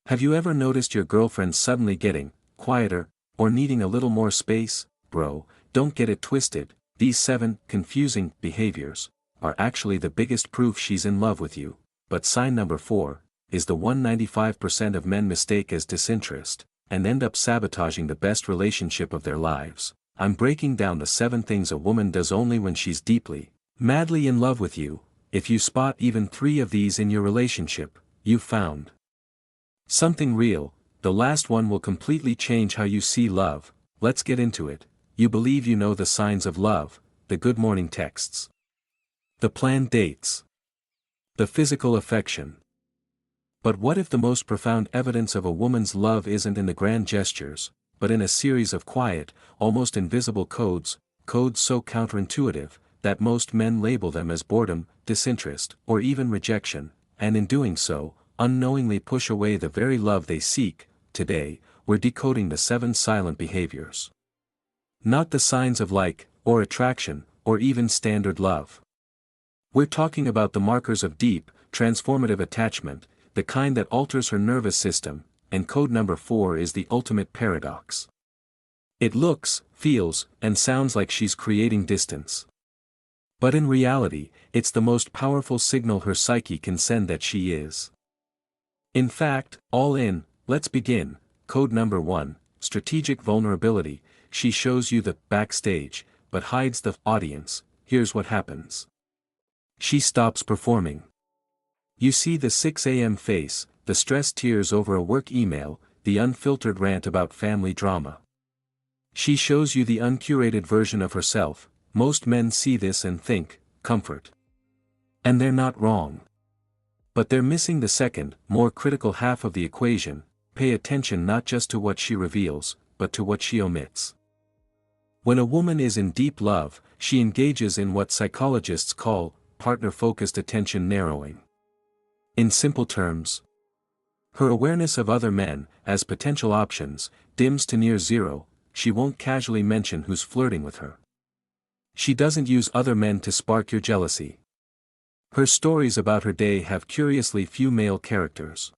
Have you ever noticed your girlfriend suddenly getting quieter, or needing a little more space? Bro, don't get it twisted, these 7 confusing behaviors are actually the biggest proof she's in love with you. But sign number 4 is the 195% of men mistake as disinterest, and end up sabotaging the best relationship of their lives. I'm breaking down the 7 things a woman does only when she's deeply, madly in love with you. If you spot even 3 of these in your relationship, you've found something real. The last one will completely change how you see love. Let's get into it. You believe you know the signs of love, the good morning texts, the planned dates, the physical affection. But what if the most profound evidence of a woman's love isn't in the grand gestures, but in a series of quiet, almost invisible codes so counterintuitive, that most men label them as boredom, disinterest, or even rejection, and in doing so, unknowingly push away the very love they seek? Today, we're decoding the 7 silent behaviors. Not the signs of like, or attraction, or even standard love. We're talking about the markers of deep, transformative attachment, the kind that alters her nervous system, and code number 4 is the ultimate paradox. It looks, feels, and sounds like she's creating distance. But in reality, it's the most powerful signal her psyche can send that she is. In fact, all in. Let's begin. Code number 1, strategic vulnerability. She shows you the backstage, but hides the audience. Here's what happens. She stops performing. You see the 6 a.m. face, the stressed tears over a work email, the unfiltered rant about family drama. She shows you the uncurated version of herself. Most men see this and think, comfort. And they're not wrong. But they're missing the second, more critical half of the equation. Pay attention not just to what she reveals, but to what she omits. When a woman is in deep love, she engages in what psychologists call partner-focused attention narrowing. In simple terms, her awareness of other men, as potential options, dims to near zero. She won't casually mention who's flirting with her. She doesn't use other men to spark your jealousy. Her stories about her day have curiously few male characters.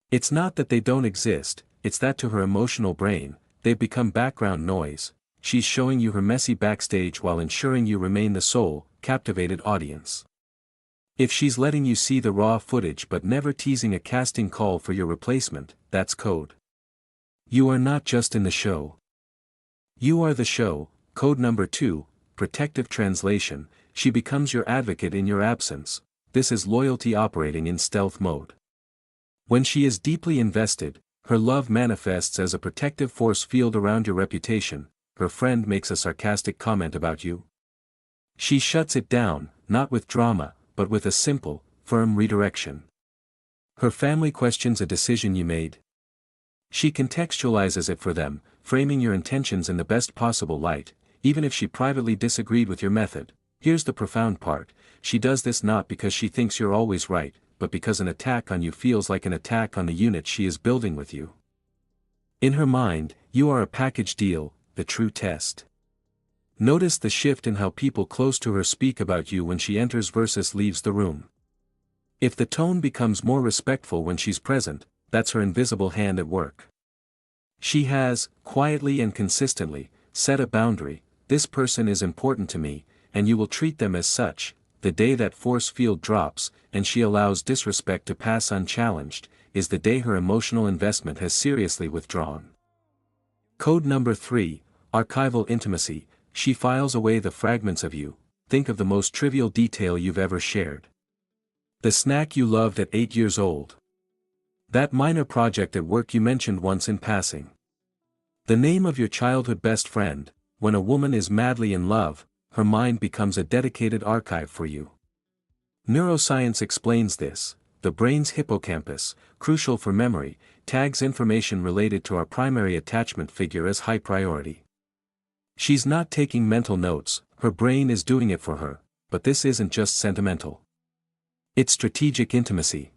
It's not that they don't exist, it's that to her emotional brain, they've become background noise. She's showing you her messy backstage while ensuring you remain the sole, captivated audience. If she's letting you see the raw footage but never teasing a casting call for your replacement, that's code. You are not just in the show. You are the show. Code number 2, protective translation. She becomes your advocate in your absence. This is loyalty operating in stealth mode. When she is deeply invested, her love manifests as a protective force field around your reputation. Her friend makes a sarcastic comment about you. She shuts it down, not with drama, but with a simple, firm redirection. Her family questions a decision you made. She contextualizes it for them, framing your intentions in the best possible light, even if she privately disagreed with your method. Here's the profound part, she does this not because she thinks you're always right, but because an attack on you feels like an attack on the unit she is building with you. In her mind, you are a package deal, the true test. Notice the shift in how people close to her speak about you when she enters versus leaves the room. If the tone becomes more respectful when she's present, that's her invisible hand at work. She has, quietly and consistently, set a boundary. This person is important to me, and you will treat them as such. The day that force field drops, and she allows disrespect to pass unchallenged, is the day her emotional investment has seriously withdrawn. Code number 3, archival intimacy. She files away the fragments of you. Think of the most trivial detail you've ever shared. The snack you loved at 8 years old. That minor project at work you mentioned once in passing. The name of your childhood best friend. When a woman is madly in love, her mind becomes a dedicated archive for you. Neuroscience explains this. The brain's hippocampus, crucial for memory, tags information related to our primary attachment figure as high priority. She's not taking mental notes, her brain is doing it for her, but this isn't just sentimental. It's strategic intimacy.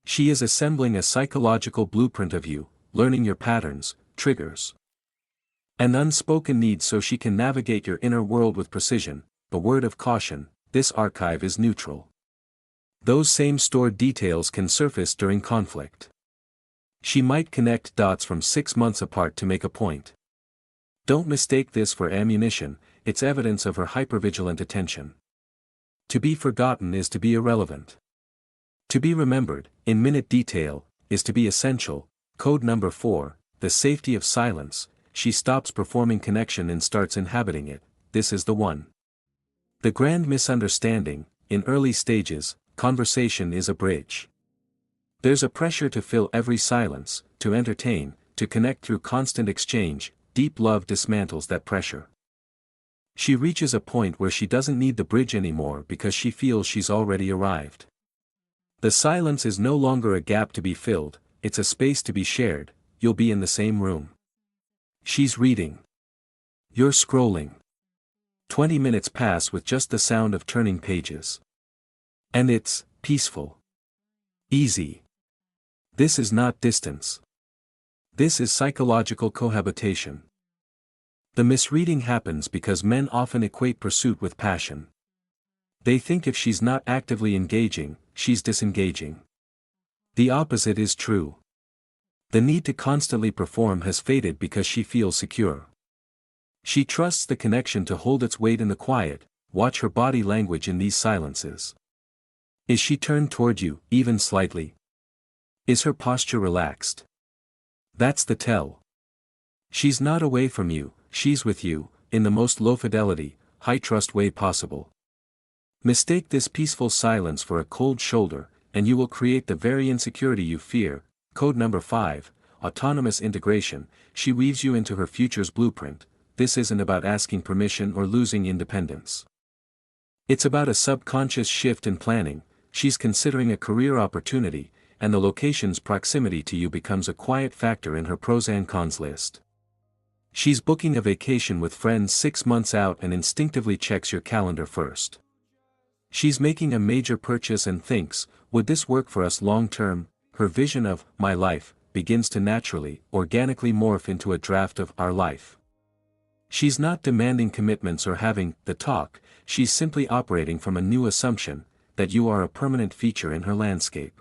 She is assembling a psychological blueprint of you, learning your patterns, triggers, and unspoken needs so she can navigate your inner world with precision. A word of caution, this archive is neutral. Those same stored details can surface during conflict. She might connect dots from 6 months apart to make a point. Don't mistake this for ammunition, it's evidence of her hypervigilant attention. To be forgotten is to be irrelevant. To be remembered, in minute detail, is to be essential. Code number 4, the safety of silence. She stops performing connection and starts inhabiting it. This is the one. The grand misunderstanding: in early stages, conversation is a bridge. There's a pressure to fill every silence, to entertain, to connect through constant exchange. Deep love dismantles that pressure. She reaches a point where she doesn't need the bridge anymore because she feels she's already arrived. The silence is no longer a gap to be filled, it's a space to be shared. You'll be in the same room. She's reading. You're scrolling. 20 minutes pass with just the sound of turning pages. And it's peaceful. Easy. This is not distance. This is psychological cohabitation. The misreading happens because men often equate pursuit with passion. They think if she's not actively engaging, she's disengaging. The opposite is true. The need to constantly perform has faded because she feels secure. She trusts the connection to hold its weight in the quiet. Watch her body language in these silences. Is she turned toward you, even slightly? Is her posture relaxed? That's the tell. She's not away from you, she's with you, in the most low-fidelity, high-trust way possible. Mistake this peaceful silence for a cold shoulder, and you will create the very insecurity you fear. Code number 5, autonomous integration. She weaves you into her future's blueprint. This isn't about asking permission or losing independence. It's about a subconscious shift in planning. She's considering a career opportunity, and the location's proximity to you becomes a quiet factor in her pros and cons list. She's booking a vacation with friends 6 months out and instinctively checks your calendar first. She's making a major purchase and thinks, would this work for us long term? Her vision of my life begins to naturally, organically morph into a draft of our life. She's not demanding commitments or having the talk, she's simply operating from a new assumption, that you are a permanent feature in her landscape.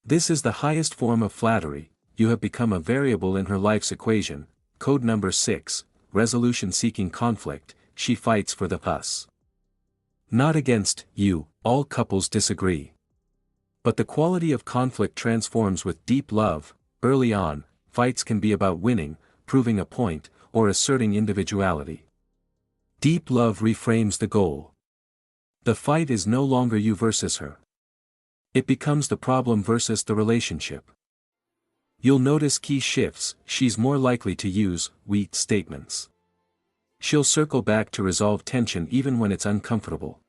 This is the highest form of flattery. You have become a variable in her life's equation. Code number 6, resolution-seeking conflict. She fights for the us. Not against you. All couples disagree. But the quality of conflict transforms with deep love. Early on, fights can be about winning, proving a point, or asserting individuality. Deep love reframes the goal. The fight is no longer you versus her. It becomes the problem versus the relationship. You'll notice key shifts. She's more likely to use we statements. She'll circle back to resolve tension even when it's uncomfortable.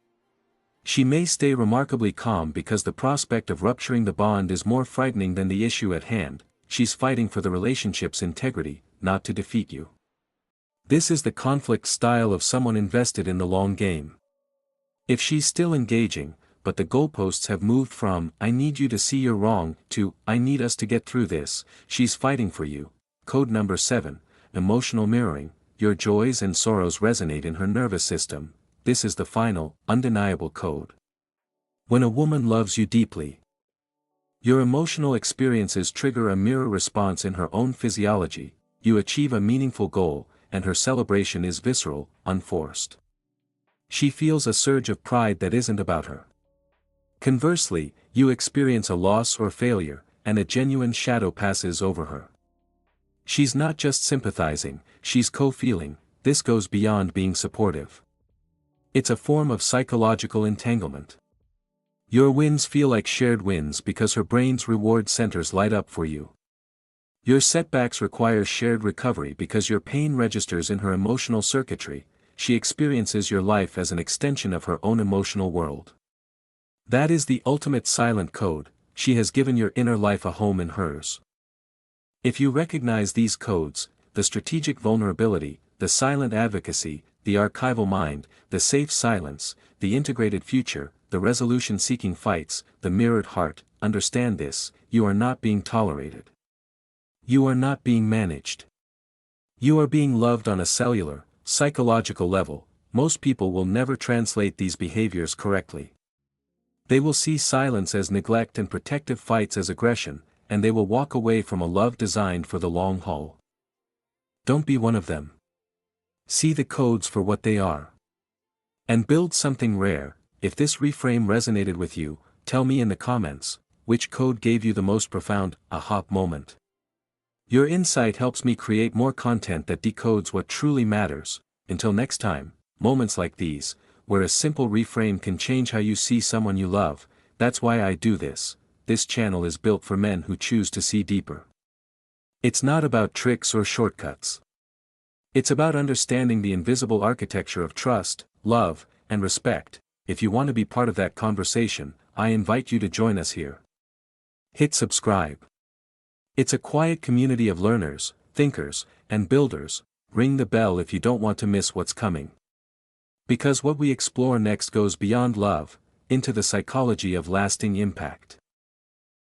She may stay remarkably calm because the prospect of rupturing the bond is more frightening than the issue at hand. She's fighting for the relationship's integrity, not to defeat you. This is the conflict style of someone invested in the long game. If she's still engaging, but the goalposts have moved from I need you to see you're wrong to I need us to get through this, she's fighting for you. Code number 7, emotional mirroring. Your joys and sorrows resonate in her nervous system. This is the final, undeniable code. When a woman loves you deeply, your emotional experiences trigger a mirror response in her own physiology. You achieve a meaningful goal, and her celebration is visceral, unforced. She feels a surge of pride that isn't about her. Conversely, you experience a loss or failure, and a genuine shadow passes over her. She's not just sympathizing, she's co-feeling. This goes beyond being supportive. It's a form of psychological entanglement. Your wins feel like shared wins because her brain's reward centers light up for you. Your setbacks require shared recovery because your pain registers in her emotional circuitry. She experiences your life as an extension of her own emotional world. That is the ultimate silent code. She has given your inner life a home in hers. If you recognize these codes, the strategic vulnerability, the silent advocacy, the archival mind, the safe silence, the integrated future, the resolution-seeking fights, the mirrored heart, understand this: you are not being tolerated. You are not being managed. You are being loved on a cellular, psychological level. Most people will never translate these behaviors correctly. They will see silence as neglect and protective fights as aggression, and they will walk away from a love designed for the long haul. Don't be one of them. See the codes for what they are. And build something rare. If this reframe resonated with you, tell me in the comments, which code gave you the most profound aha moment. Your insight helps me create more content that decodes what truly matters. Until next time, moments like these, where a simple reframe can change how you see someone you love, that's why I do this. This channel is built for men who choose to see deeper. It's not about tricks or shortcuts. It's about understanding the invisible architecture of trust, love, and respect. If you want to be part of that conversation, I invite you to join us here. Hit subscribe. It's a quiet community of learners, thinkers, and builders. Ring the bell if you don't want to miss what's coming. Because what we explore next goes beyond love, into the psychology of lasting impact.